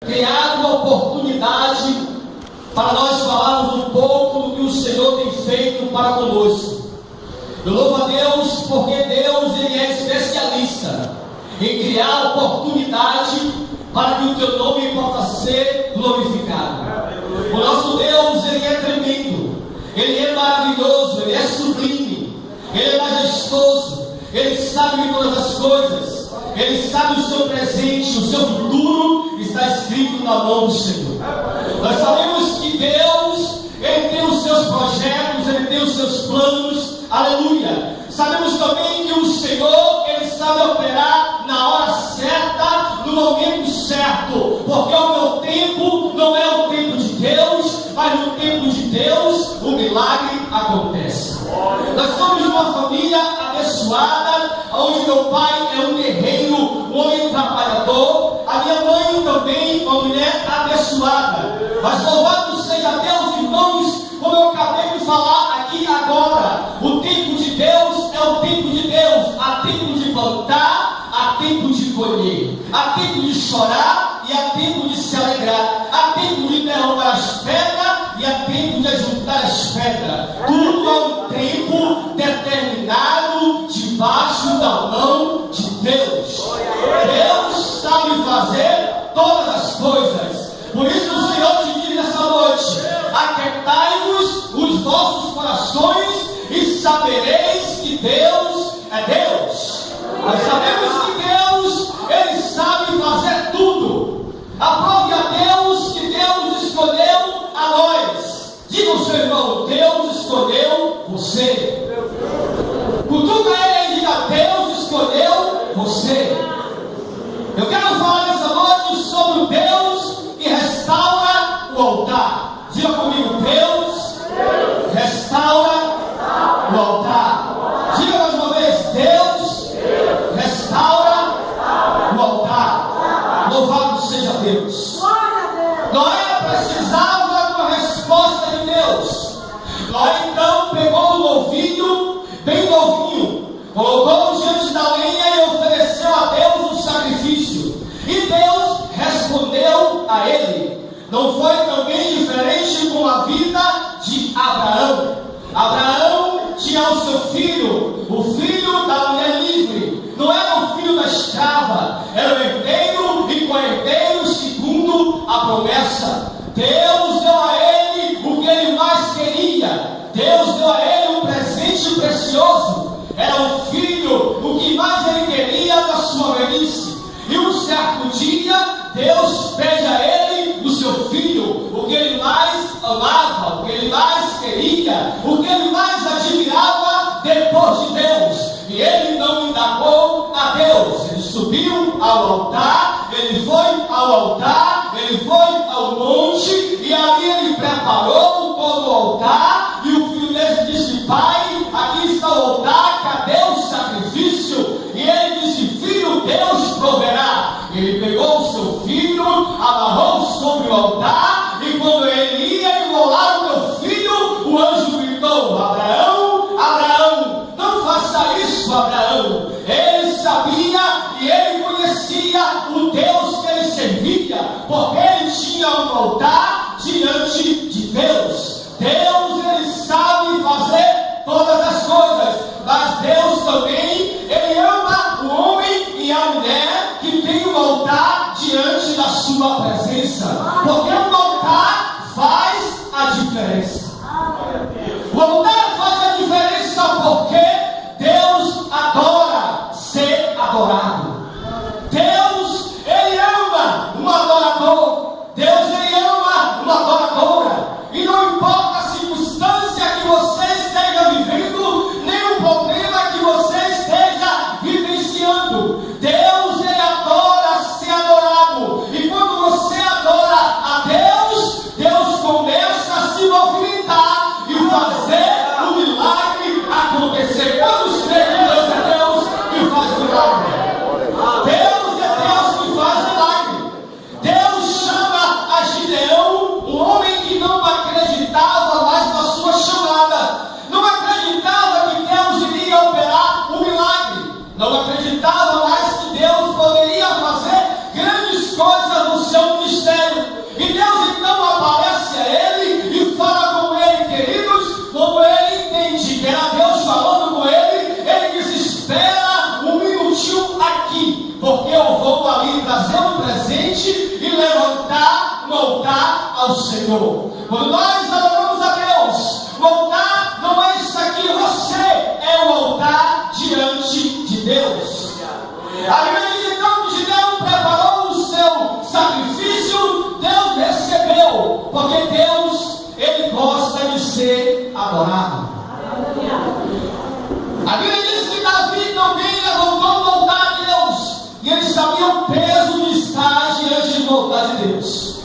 criado uma oportunidade para nós falarmos um pouco do que o Senhor tem feito para conosco. Eu louvo a Deus porque Deus ele é especialista em criar oportunidade para que o teu nome possa ser glorificado. O nosso Deus ele é tremendo, ele é maravilhoso, ele é sublime, ele é majestoso, ele sabe de todas as coisas, ele sabe o seu presente, o seu futuro está escrito na mão do Senhor. Nós sabemos que Deus ele tem os seus projetos, ele tem os seus planos, aleluia. Sabemos também que o Senhor ele sabe operar na hora certa, no momento certo, porque o meu tempo não é o tempo de Deus, mas no tempo de Deus o milagre acontece. Nós somos uma família abençoada, onde meu pai é um guerreiro, um homem trabalhador, a minha mãe também uma mulher abençoada. Mas louvado seja Deus, irmãos, como eu acabei de falar aqui agora, o tempo de Deus é o tempo de Deus. Há tempo de plantar, há tempo de colher, há tempo de chorar e há tempo de se alegrar, há tempo de derrubar as pedras e há tempo de ajuntar as pedras. Tudo é um tempo determinado debaixo da mão de Deus. Deus sabe fazer todas as coisas. Por isso o Senhor te diz nessa noite: aquietai-vos os vossos corações e sabereis que Deus é Deus. Nós sabemos que Deus, ele sabe fazer tudo. Aprove a Deus que Deus escolheu a nós. Diga ao seu irmão: Deus escolheu você. Cutuca ele e diga: Deus escolheu você. Eu quero falar nessa noite sobre o Deus que restaura o altar. Diga comigo: Deus restaura o altar. Diga mais uma vez: Deus restaura o altar. Louvado seja Deus. Noé precisava de uma resposta de Deus. Noé então pegou um novilho, bem novinho, colocou diante da lenha e ofereceu a Deus um sacrifício. E Deus respondeu a ele. Não foi também diferente com a vida de Abraão. Abraão tinha o seu filho, o filho da mulher livre. Não era o filho da escrava, era o herdeiro e co-herdeiro segundo a promessa. Deus deu a ele o que ele mais queria. Deus deu a ele um presente precioso. Era um filho, o que mais ele queria da sua velhice. E um certo dia, Deus pede a ele o seu filho, o que ele mais amava, o que ele mais queria, o que ele mais admirava depois de Deus. E ele não indagou a Deus. Ele subiu ao altar, ele foi ao altar, ele foi ao monte, e ali ele preparou todo o altar. E o filho dele disse: Pai, aqui está o altar, cadê o sacrifício? E ele disse: Filho, Deus proverá. Ele pegou o seu filho, amarrou sobre o altar, e quando ele ia imolar o meu filho, o anjo gritou: Abraão, Abraão, não faça isso, Abraão. Ele sabia e ele conhecia o Deus que ele servia, porque ele tinha um altar diante de Deus. Deus, ele sabe fazer todas as coisas, mas Deus também, ele ama o homem e a mulher que tem um altar diante da sua presença, porque o altar faz a diferença. O altar faz a diferença porque Deus adora ser adorado. Deus, ele ama um adorador. Deus, ele ama uma adoradora. E não importa a circunstância que você esteja vivendo, nem o problema que você esteja vivenciando, Deus, ele adora ser adorado. E quando você adora a e levantar um altar ao Senhor. Quando nós adoramos a Deus, o altar não é isso aqui, você é o altar diante de Deus. A Bíblia diz então que Gideão preparou o seu sacrifício, Deus recebeu, porque Deus, Ele gosta de ser adorado. A Bíblia diz que Davi também levantou o altar de Deus, e ele sabia o peso de estar diante do altar de Deus.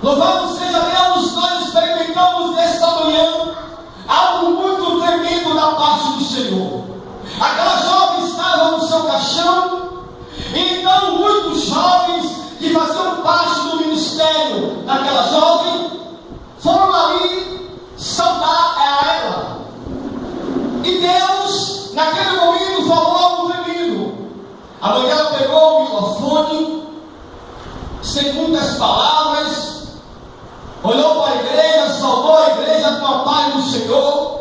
Louvado seja Deus, nós experimentamos nesta manhã algo muito tremendo da parte do Senhor. Aquela jovem estava no seu caixão, e então muitos jovens que faziam parte do ministério daquela jovem foram ali saudar a ela. E Deus, naquele momento, falou algo tremendo. A mulher pegou o microfone, sem muitas palavras, olhou para a igreja, saudou a igreja com a paz do Senhor,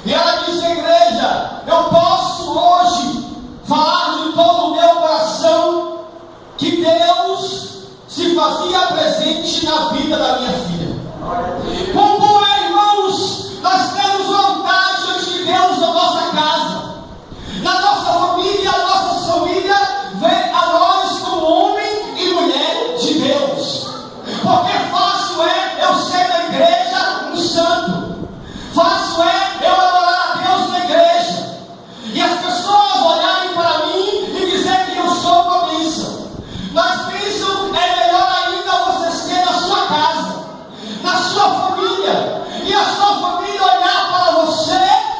e ela disse à igreja: eu posso hoje falar de todo o meu coração que Deus se fazia presente na vida da minha filha. Como é, irmãos, nós temos vontade diante de Deus na nossa casa, na nossa família. A nossa família vê a nós como homem e mulher de Deus, porque fácil é eu ser da igreja um santo, fácil é eu adorar a Deus na igreja, e as pessoas olharem para mim e dizer que eu sou uma bênção. Mas pensam, é melhor ainda você ser na sua casa, na sua família, e a sua família olhar para você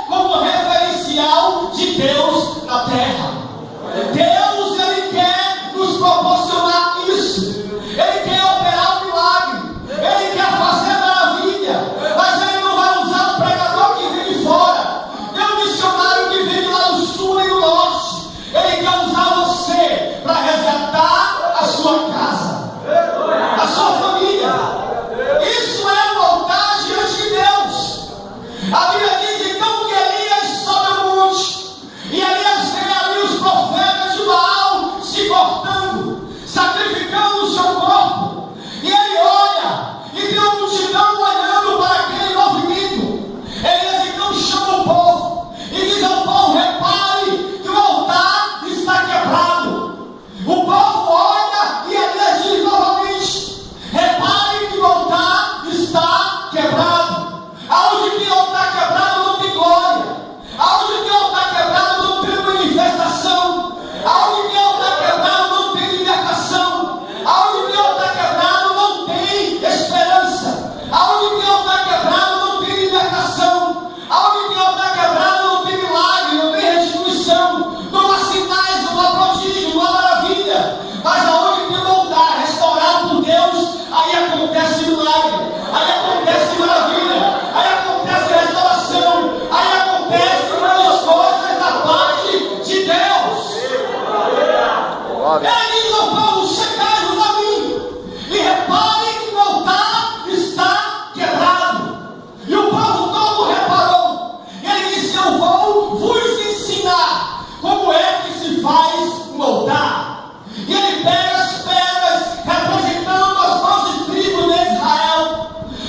como referencial de Deus na terra. Deus, Ele quer nos proporcionar isso, Ele quer operar um milagre, Ele quer fazer maravilha, mas Ele não vai usar um pregador que vem de fora, nem um missionário que vem lá do sul e do norte. Ele quer usar você para resgatar a sua casa, a sua família. Isso é um altar diante de Deus. A Bíblia diz então que Elias sobe ao monte, e Elias vê ali os profetas de Baal se cortando, sacrificando o seu corpo, e ele olha, e tem uma multidão olhando para aquele movimento. Elias então chama o povo e diz ao povo: repare que o altar está quebrado. O povo olha e Elias diz novamente: repare que o altar está quebrado. Aonde tem altar quebrado não tem glória. Aonde tem altar quebrado não tem manifestação. Aonde tem altar quebrado não tem libertação. Aonde tem altar quebrado não tem esperança. Aonde tem altar quebrado não tem libertação. Aonde tem altar quebrado não tem milagre, não tem restituição, não há sinais, não há prodígio, não há maravilha. Mas aonde tem um altar restaurado por Deus, aí acontece milagre, aí acontece maravilha, aí acontece restauração, aí acontece grandes coisas da parte de Deus. Ele diz ao povo: chegai-vos a mim, e repare que o altar está quebrado. E o povo todo reparou. Ele disse: eu vou vos ensinar como é que se faz um altar. E ele pega as pedras representando as 12 tribos de Israel,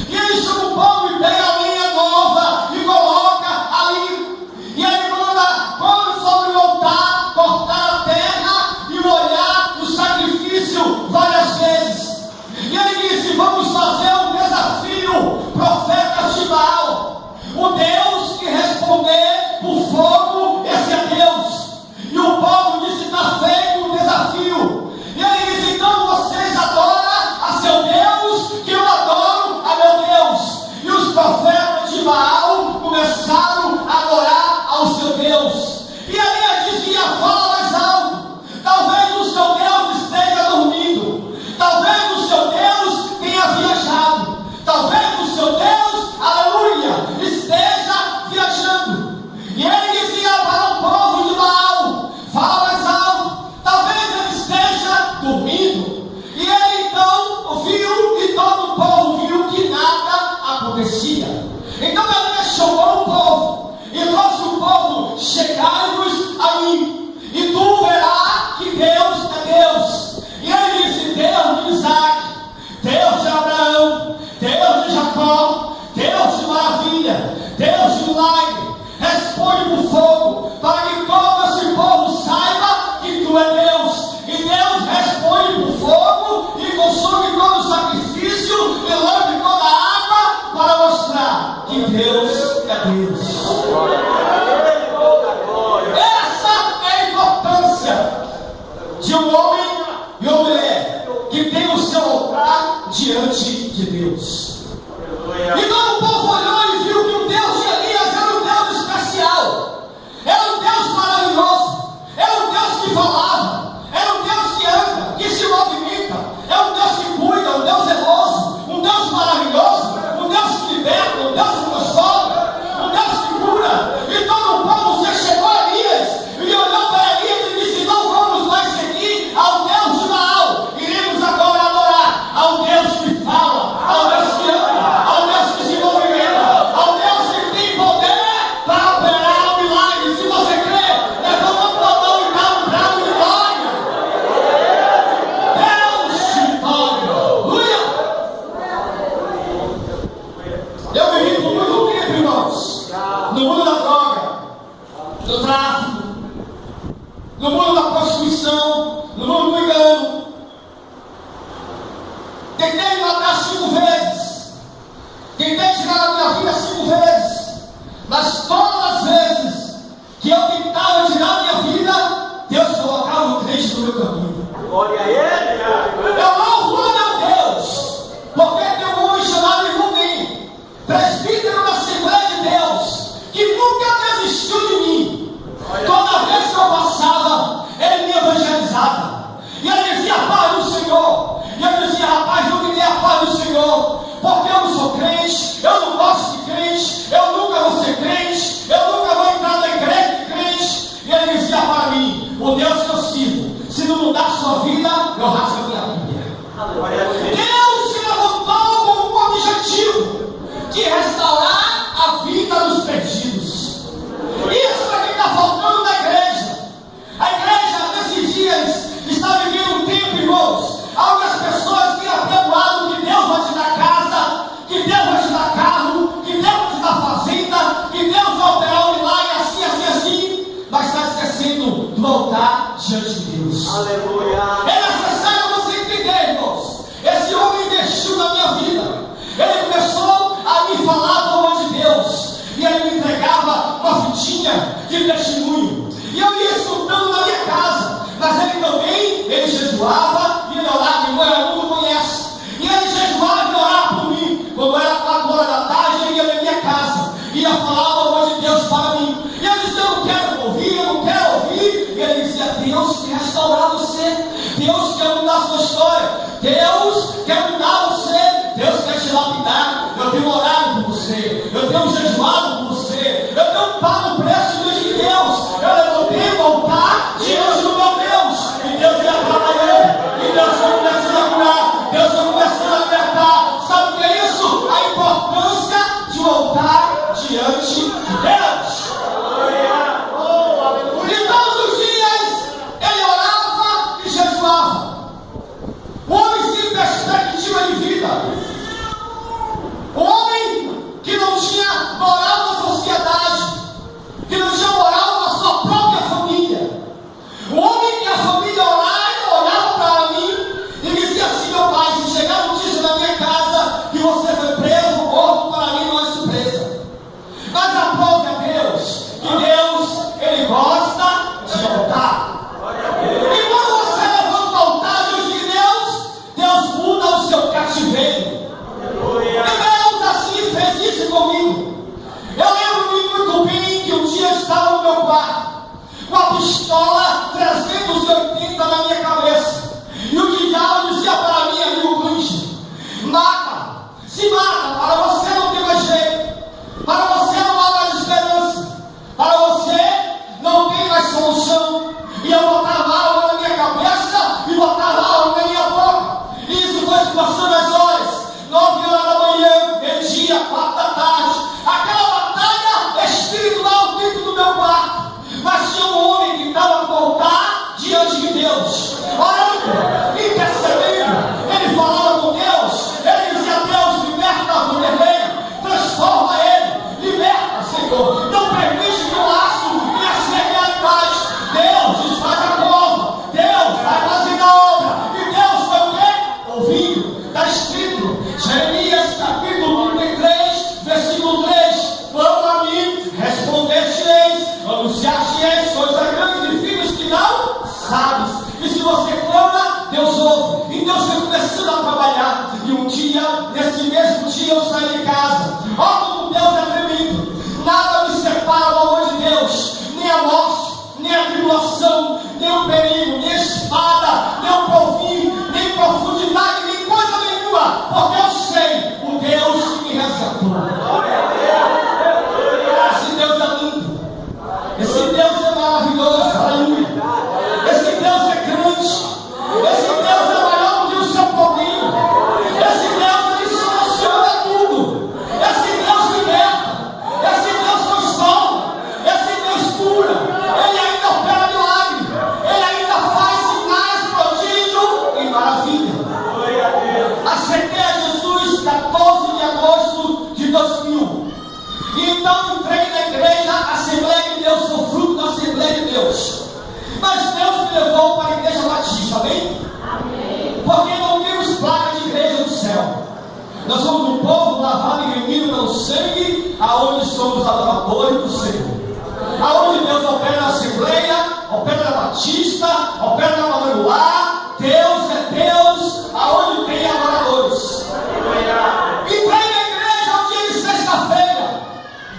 e ele chama o povo e pega a linha nova e coloca ali, e ele manda pôr sobre o altar, cortar a terra e molhar o sacrifício várias vezes. E ele disse: vamos fazer um desafio, profetas de Baal. O Deus que responder por fogo, esse é Deus. E o povo disse: está feito o desafio. E ele disse: então vocês adoram a seu Deus, que eu adoro a meu Deus. E os profetas de Baal começaram a adorar ao seu Deus. E ele dizia: fala mais alto. Talvez o seu Deus esteja dormindo, talvez o seu Deus tenha viajado, talvez o seu Deus, aleluia, esteja viajando. E ele dizia para o povo de Baal: fala mais alto. Talvez ele esteja dormindo. E ele então viu, e todo o povo viu que nada acontecia. Então ele chamou o povo e trouxe o povo: chegai-vos a mim, e tu verás que Deus é Deus. E ele disse: Deus voltar diante de Deus. Então o povo olhou e viu que o Deus de Elias era um Deus especial, era um Deus maravilhoso, era um Deus que falava, era um Deus que anda, que se movimenta, é um Deus que cuida, um Deus zeloso, um Deus maravilhoso, um Deus que liberta, um Deus que transforma, um Deus que cura. Então o povo se chegou a Elias e olhou para Elias e disse: não vamos mais seguir ao Deus de Baal, iremos agora adorar ao Deus que fala, ao Deus que ama, ao Deus que se movimenta, ao Deus que tem poder para operar o milagre. Se você crê, levanta a tua mão e dá um brado de glória. Deus te pague. Aleluia. Eu vivi por muito tempo, irmãos, no mundo da droga, do tráfico, no mundo da prostituição, no mundo do engano. Tentei me matar 5 vezes, tentei tirar a minha vida 5 vezes, mas todas as vezes que eu tentava tirar a minha vida, Deus colocava um crente no meu caminho. Glória a Ele. Eu louvo a meu Deus, porque tem um homem chamado irmão Ney, presbítero da Assembleia de Deus, que nunca desistiu de mim. Toda vez que eu passava, ele me evangelizava, e ele dizia: a paz do Senhor. E eu dizia: rapaz, não me dê a paz do Senhor, porque eu não sou crente, eu não gosto de crente, eu nunca vou ser crente, eu nunca vou entrar na igreja de crente. E ele dizia para mim: o Deus que eu sirvo, se não mudar a sua vida, eu rasgo a minha Bíblia. Deus se levantou com um objetivo de restaurar a vida dos perdidos. Isso é que está faltando na igreja. A igreja nesses dias está vivendo um tempo, irmãos, onde as pessoas têm apregoado que Deus vai te dar casa, que Deus vai te dar carro, que Deus vai te dar fazenda, que Deus vai operar um milagre assim, assim, assim, mas está esquecendo do altar diante de Deus. Aleluia. É necessário você entender, irmãos. Esse homem investiu na minha vida. Ele começou a me falar do amor de Deus, e ele me entregava uma fitinha de testemunho, e eu ia escutando na minha casa. Mas ele também, ele jejuava e ele orava. Irmão, todo mundo conhece. E ele jejuava e orava por mim. Quando era 4 horas da tarde, ele ia na minha casa, ia falar do amor de Deus para mim. E eu dizia: eu não quero ouvir, eu não quero ouvir. E ele dizia: Deus quer restaurar você, Deus quer mudar a sua história, Deus quer mudar você, Deus quer te lapidar. Eu tenho orado por você, eu tenho jejuado por você, eu tenho pago o preço diante de Deus. Eu levantei o altar diante do meu Deus, e Deus ia trabalhando, e Deus foi começando a curar, Deus foi começando a libertar. Sabe o que é isso? A importância de um altar diante de Deus. E todos os dias ele orava e jejuava. O homem sem perspectiva de vida, o homem que não tinha moral na sociedade, que não tinha moral na sua própria família, o homem que a família olhava para mim e dizia assim: meu pai, se chegar notícia na minha casa que você foi preso, morto, para mim não é surpresa. Mas aprove a Deus, que Deus, ele gosta de altar. E quando você levanta o altar diante de Deus, Deus muda o seu cativeiro. E Deus assim fez isso comigo. Eu lembro-me muito bem que um dia eu estava no meu quarto, com a pistola 380 na minha cabeça, e o diabo dizia para mim: amigo Cruz, mata, se mata, para você não ter mais jeito, para você não há mais esperança, para você não tem mais solução. E eu botava água na minha cabeça e botava água na minha boca, e isso foi se passando as horas, 9 horas da manhã, meio-dia, 4 da tarde, aquela batalha espiritual dentro do meu quarto. Mas tinha um homem que estava no altar diante de Deus, orando, intercedendo. Ele falava com Deus, ele dizia: Deus, liberta a Vanderlei, transforma ele, liberta, Senhor, não permite que o laço venha ser realidade. Deus desfaz a prova, Deus vai fazer a obra. E Deus foi o quê? Ouvindo. Está nesse mesmo dia eu saí de casa. Ó, como Deus é tremendo. Nada me separa do amor de Deus. Nem a morte, nem a tribulação, nem o perigo, nem a espada, nem o porvir, nem profundidade, nem coisa nenhuma. Porque eu sei o Deus que me resgatou. Esse Deus é lindo. Esse Deus é maravilhoso. Aleluia. Esse Deus é grande. Esse Deus é maior do que o seu problema. Esse Deus ele soluciona tudo. Esse Deus liberta. Esse Deus transforma. Esse Deus cura. Ele ainda opera milagre. Ele ainda faz sinais, prodígio e maravilha. Aceitei a Jesus 14 de agosto de 2000. E então entrei na igreja, Assembleia de Deus, sou fruto da Assembleia de Deus. Mas Deus me levou para a igreja batista, amém? Amém. Porque não temos placa de igreja no céu. Nós somos um povo lavado e remido pelo sangue, aonde somos adoradores do Senhor. Aonde Deus opera na Assembleia, opera na Batista, opera na Quadrangular. Deus é Deus, aonde tem adoradores. Entrei na igreja um dia de sexta-feira,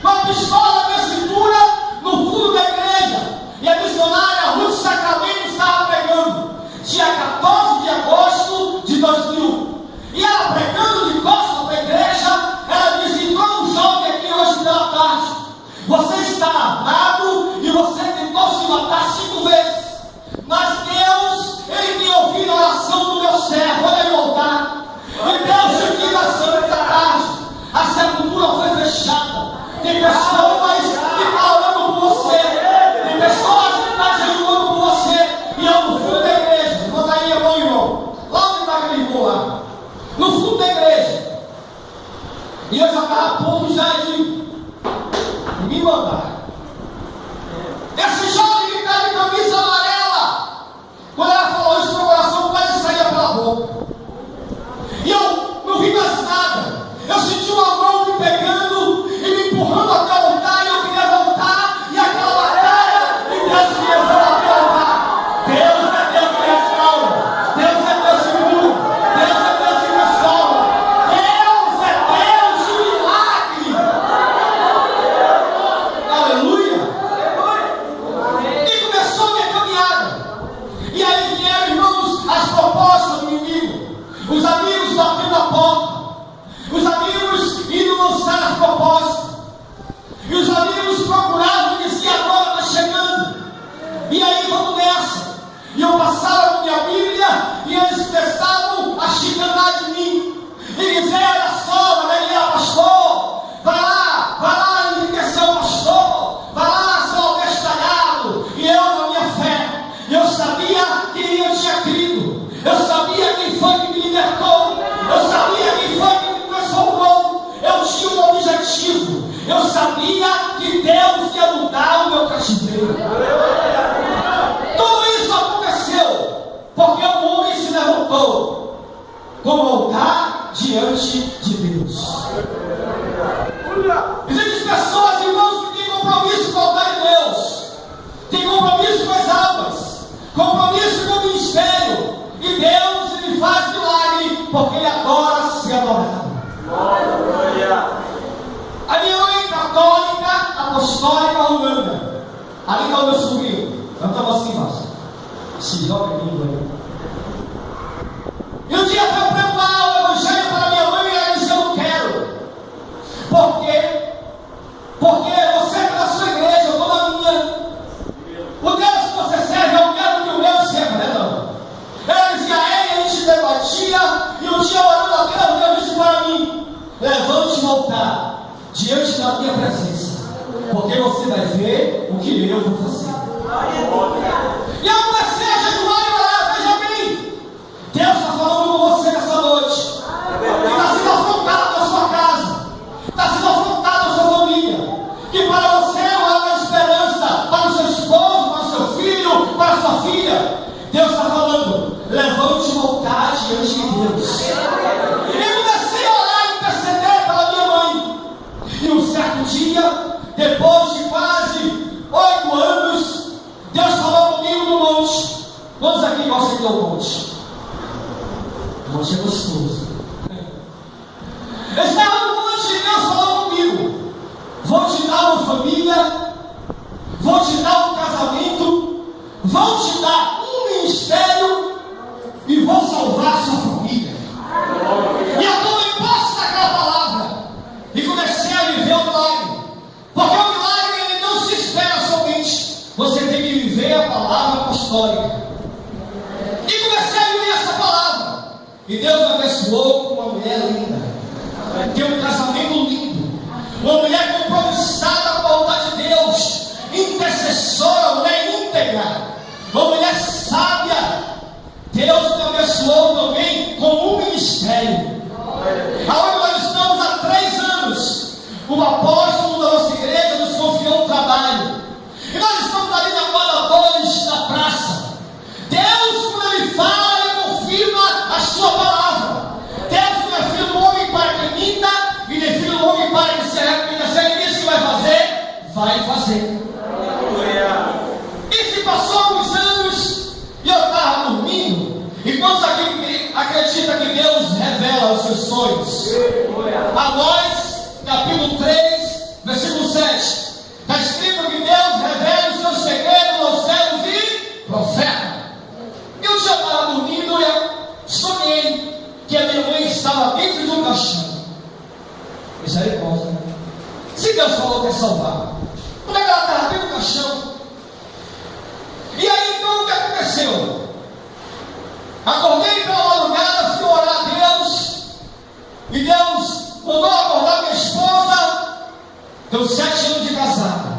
com a pistola na minha cintura, no fundo da igreja. E a missionária Ruth Sacramento estava pregando, dia 14 de agosto de 2000. E ela pregando de costas para a igreja, ela disse: entrou um jovem aqui hoje pela tarde. Você está armado e você tentou se matar 5 vezes. Mas Deus, Ele tem ouvido a oração do meu servo. Olha ele voltar. E Deus te diz assim esta tarde: a sepultura foi fechada. Tem pessoas que estão orando por você. Tem pessoas que estão jejuando por você. E eu no fundo da igreja. Vou dar aí a mão, irmão. Lá onde está aquele irmão lá? No fundo da igreja. E eu já estava a ponto já de me mandar. Esse jovem que está de camisa amarela, quando ela falou isso, meu coração quase saía pela boca. E eu não vi mais nada. Eu senti uma mão me pegando e me empurrando até o altar. E eu queria voltar. E aquela batalha, e Deus me levou até o altar. Deus é Deus que restaura. Deus é Deus que cura. Deus é Deus que transforma. Deus é Deus de milagre. Aleluia. E começou a minha caminhada. E aí vieram, irmãos, as propostas do inimigo. Os amigos batendo a porta. Os amigos indo lançar as propostas. E os amigos procuravam e diziam: agora está chegando. E aí vamos nessa. E eu passava com minha Bíblia e eles começavam a chicanar de mim. E dizer: olha só, Daniel, pastor, vai lá enriquecer o pastor, vai lá ser abestalhado. E eu, na minha fé, eu sabia que eu tinha crido. Eu sabia quem foi que me libertou. Eu sabia quem foi que me transformou. Eu tinha um objetivo. Eu sabia que Deus ia mudar o meu cativeiro. Tudo isso aconteceu porque o homem se levantou como altar diante de Deus. Existem pessoas, irmãos, que têm compromisso com o altar de Deus, têm compromisso com as almas, compromisso com o ministério. E Deus, Ele faz milagre porque Ele adora ser adorado. A minha mãe católica, apostólica romana. Ali está o meu sobrinho. Levanta a mão assim embaixo. Se joga lindo aí. E um dia foi preparar o evangelho para minha mãe e ela disse: eu não quero. Por quê? Porque você está na sua igreja, eu estou na minha. O Deus que você serve, eu quero que o meu serva, né, não? Ela dizia a ele, a gente debatia, e um dia orando a Deus, Deus disse para mim: levante o altar diante da minha presença, porque você vai ver o que eu vou fazer. E eu comecei a jejuar e orar. Veja bem, Deus está falando com você nessa noite. Está sendo afrontado na sua casa, está sendo afrontado na sua família. Que para você é uma esperança, para o seu esposo, para o seu filho, para a sua filha. Deus está falando: levante o altar diante de Deus. E eu comecei a orar e interceder pela minha mãe. E um certo dia, depois de quase 8 anos, Deus falou comigo no monte. Quantos aqui gostam de ir ao monte? O monte é gostoso. vou te dar um ministério e vou salvar a sua família. E eu tomei posse daquela palavra e comecei a viver o milagre. Porque o milagre ele não se espera somente, você tem que viver a palavra apostólica. E comecei a viver essa palavra. E Deus me abençoou com uma mulher linda. Tem um casamento lindo. Uma mulher compromissada com a vontade de Deus. Intercessora, mulher íntegra. Uma mulher sábia. Deus me abençoou também com um ministério. Aonde nós estamos há 3 anos. O apóstolo da nossa igreja nos confiou um trabalho. E nós estamos ali na quadra 2 da praça. Deus, quando Ele fala, Ele confirma a sua palavra. Deus não é filho do homem para que minta, e nem filho do homem para que se arrependa. Se Ele disse que vai fazer, vai fazer. E se passou alguns anos, e eu estava dormindo. E quantos aqui acreditam que Deus revela os seus sonhos? Amós, capítulo 3, versículo 7. Está escrito que Deus revela os seus segredos aos céus e profeta. Eu já estava dormindo e eu sonhei que a minha mãe estava dentro de um caixão. Misericórdia. Se Deus falou que é salvar, como é que ela estava dentro do caixão? E aí então o que aconteceu? Acordei pela madrugada, fui orar a Deus. E Deus mandou acordar minha esposa. Deu 7 anos de casada.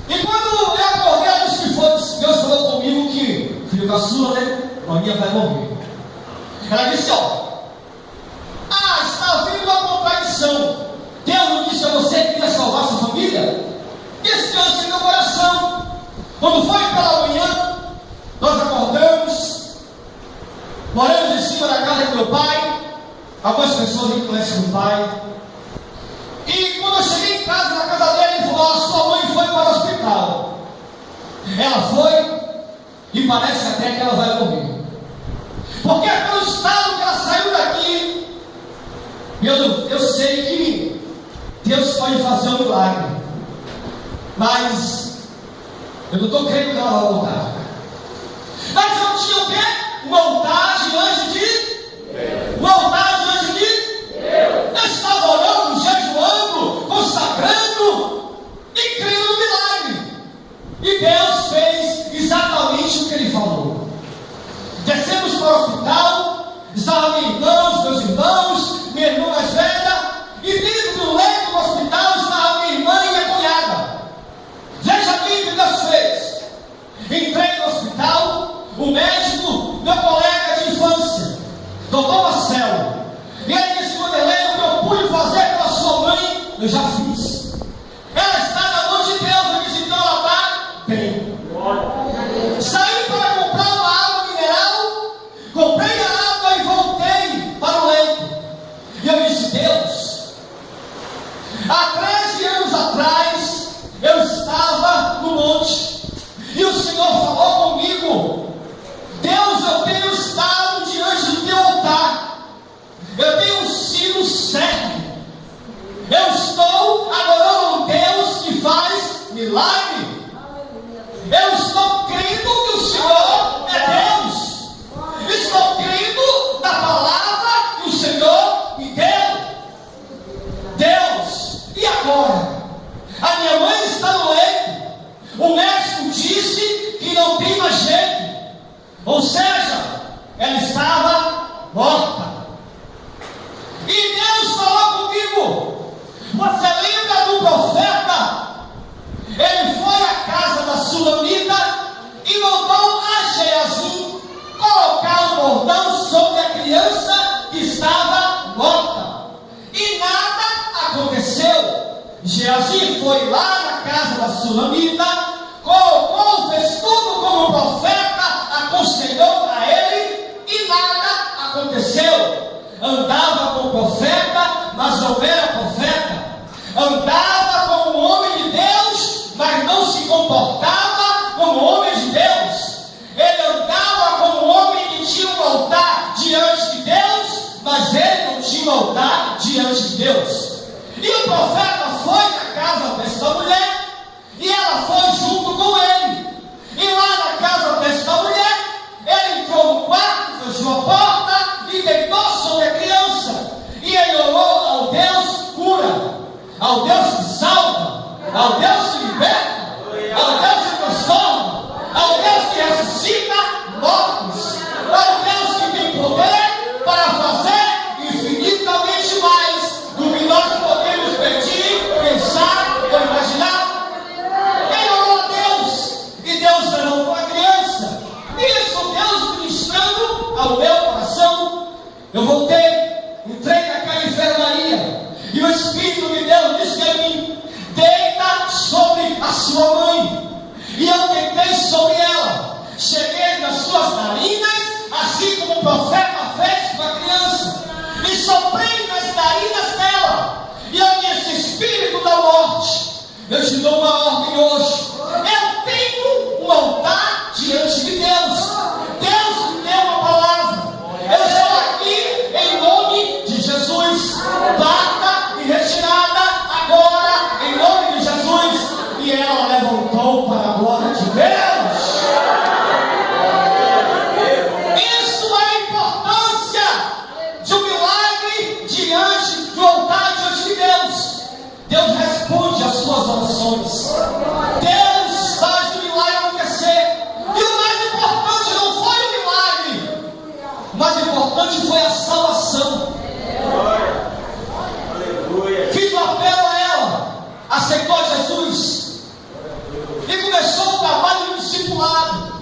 E quando eu acordei, eu disse que foi, Deus falou comigo que filho caçula, né? Maninha vai morrer. Ela disse, está vindo uma contradição. Deus não disse a você que ia salvar sua família? Esse Deus tem meu coração. Quando foi pela manhã, nós acordamos, moramos em cima da casa do meu pai. Algumas pessoas que conhecem meu pai. E quando eu cheguei em casa, na casa dele, ele falou, sua mãe foi para o hospital. Ela foi, e parece até que ela vai morrer. Porque pelo estado que ela saiu daqui, eu sei que Deus pode fazer um milagre. Mas eu não estou crendo que ela vai voltar. Mas eu tinha o quê? Um altar diante de? Um altar diante de? Eu estava orando, jejuando, consagrando e crendo no milagre. E Deus fez exatamente o que Ele falou. Descemos para o hospital, estavam meus irmãos, minha irmã mais velha, e dentro do leito do hospital estava minha irmã e minha cunhada. Veja bem o que Deus fez. Entrei no hospital, o médico, meu colega de infância, doutor Marcelo, e ele disse, Wanderlei, o que eu pude fazer pela sua mãe, eu já fiz. Ela está na mão de Deus. Eu disse, então ela está bem. Saí para comprar uma água mineral, comprei a água e voltei para o leito. E eu disse, Deus, há 13 anos atrás, eu estava no monte, e o Senhor falou comigo, Deus, eu tenho estado diante do teu altar, eu tenho sido servo, eu estou adorando um Deus que faz milagre, eu estou crendo que o Senhor é Deus, estou crendo na palavra que o Senhor me deu. Deus, e agora? A minha mãe está no leito, o médico disse que não tem mais jeito, ou seja, ela estava morta. E Deus falou comigo, você lembra do profeta? Ele foi à casa da Sulamita e mandou a Geazi colocar o bordão sobre a criança que estava morta. E nada aconteceu. Geazi foi lá na casa da Sulamita, colocou, fez tudo como o profeta aconselhou a ele e nada aconteceu. Andava com o profeta, mas não era profeta. Andava como um homem de Deus, mas não se comportava como homem de Deus. Ele andava como um homem que tinha um altar diante de Deus, mas ele não tinha um altar diante de Deus. E o profeta foi na casa desta mulher, e ela foi junto com ele. Eu voltei, entrei naquela enfermaria, e o Espírito de Deus disse a mim: deita sobre a sua mãe. E eu deitei sobre ela, cheguei nas suas narinas, assim como o profeta fez com a criança, e soprei nas narinas dela, e eu disse: espírito da morte, eu te dou uma ordem hoje. Eu tenho um altar diante de Deus. Deus me deu uma palavra. Eu estou aqui em nome de Jesus. Bata e retirada agora em nome de Jesus. E ela levantou para a glória de Deus. Isso é a importância de um milagre diante do altar diante de Deus. Deus responde às suas orações. Deus faz o milagre acontecer. E o mais importante não foi o milagre. O mais importante foi a salvação. Fiz um apelo a ela. Aceitou Jesus. E começou o trabalho do discipulado.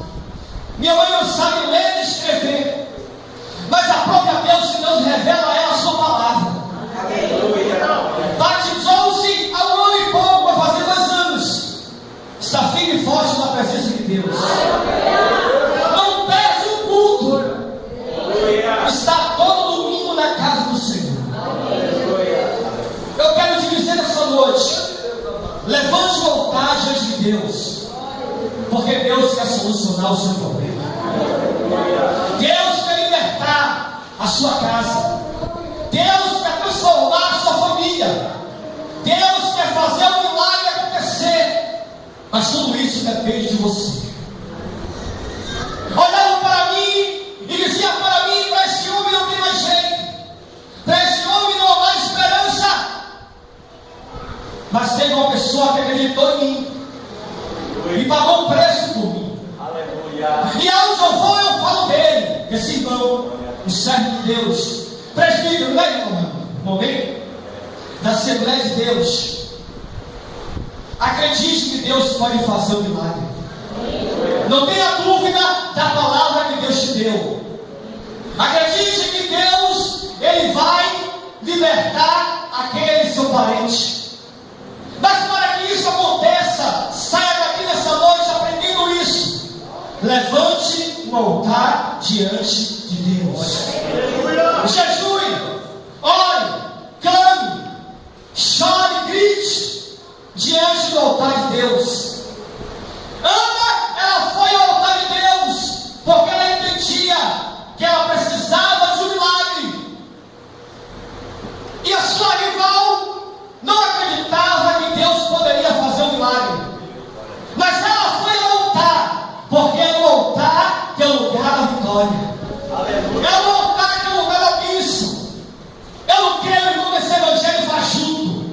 Minha mãe não sabe ler e escrever. Mas a própria Deus, que Deus revela a ela a sua palavra. Batizou-se há um ano e pouco, vai fazer 2 anos. Está firme e forte na presença de Deus. Não perde o culto. Está todo domingo na casa do Senhor. Eu quero te dizer nessa noite: levante o altar diante de Deus, porque Deus quer solucionar o seu problema. Deus quer libertar a sua casa. Deus quer transformar a sua família. Deus quer fazer o milagre acontecer. Mas tudo isso depende de você. Olhava para mim e dizia para mim: para esse homem não tem mais jeito, para esse homem não há mais esperança. Mas teve uma pessoa que acreditou em mim e pagou um preço por mim. E aonde eu vou, eu falo dele. Esse irmão, o servo de Deus, presbítero, né, momento da Assembleia de Deus. Acredite que Deus pode fazer o milagre. Não tenha dúvida da palavra que Deus te deu. Acredite que Deus, Ele vai libertar aquele seu parente. Mas para que isso aconteça, saia daqui nessa noite aprendendo isso. Levante um altar diante de Deus. Jejue, ore, clame, chore, grite diante do altar de Deus. Ana, ela foi ao altar de Deus porque ela entendia que ela precisava de um milagre. E a sua rival não acreditava que Deus poderia fazer um milagre. Mas ela foi ao altar, porque é o altar que é o lugar da vitória. É o altar que é o lugar da bênção. Eu não quero, irmão, esse evangelho fajuto.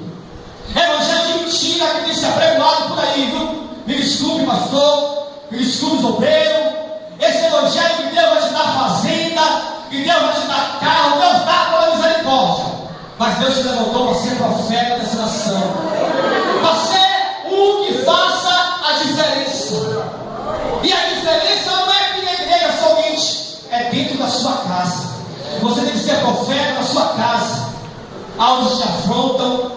Evangelho de mentira que tem se apregoado por aí, viu? Me desculpe, pastor. Me desculpe, obreiro. Esse evangelho que Deus vai te dar fazenda, que Deus vai te dar carro, Deus dá pela misericórdia. Mas Deus te levantou para ser profeta dessa nação, para ser um que faça a diferença. E a diferença não é aqui na igreja somente, é dentro da sua casa. Você tem que ser profeta na sua casa, aonde te afrontam,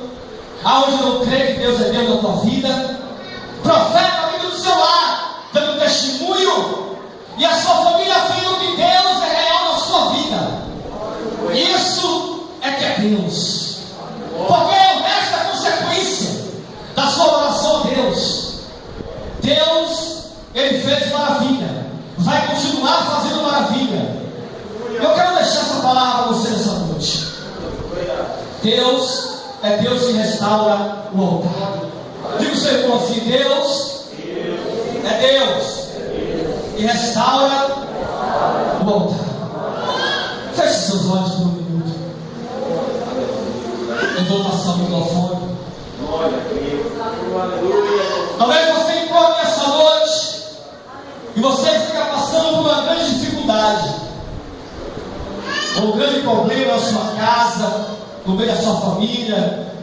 aonde não crê que Deus é Deus na tua vida. Profeta vindo do seu lar, dando testemunho, e a sua família vendo que Deus é real na sua vida. Isso é que é Deus, porque o resto é consequência da sua oração a Deus. Deus, Ele fez maravilha, vai continuar fazendo maravilha. Eu quero deixar essa palavra para você nessa noite. Deus é Deus que restaura o altar. Diga o seu irmão assim: Deus é Deus e restaura o altar. Feche seus olhos por um minuto. Eu vou passar o microfone. Talvez você entrou aqui essa noite e você fica passando por uma grande dificuldade, um grande problema na sua casa, no meio da sua família,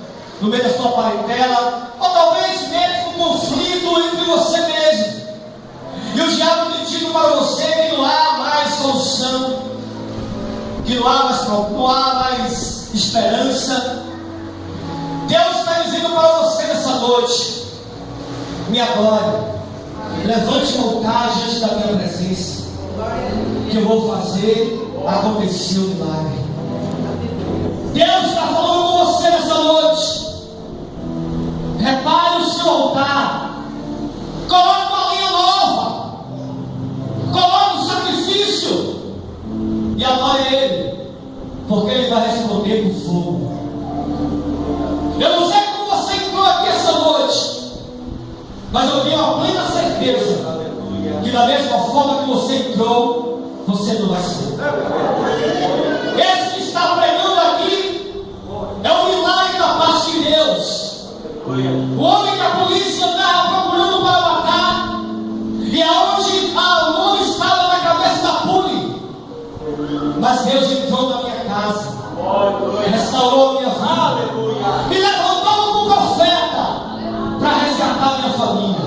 no meio da sua parentela, ou talvez mesmo um conflito entre você mesmo. E o diabo tem dito para você que não há mais solução. que não há mais esperança. Deus está dizendo para você nessa noite: me adore, levante um altar diante da minha presença, que eu vou fazer acontecer o milagre. Deus está falando com você nessa noite. Repare o seu altar, coloque uma linha nova, coloque o sacrifício e adore Ele, porque Ele vai responder com fogo. Eu não sei como você entrou aqui essa noite, mas eu tenho a plena certeza que da mesma forma que você entrou, você não vai ser. Esse que está pregando aqui é um milagre da parte de Deus. O homem que a polícia andava procurando para matar, e aonde o nome estava na cabeça da pule, mas Deus entrou na minha casa, restaurou a minha vida, me levantou como profeta para resgatar minha família.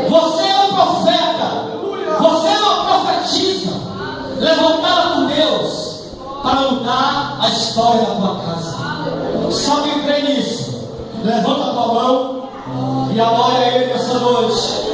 Você é um profeta, você é uma profetisa levantada por Deus para mudar a história da tua casa. Só quem crê nisso, levanta a tua mão e adore a Ele essa noite.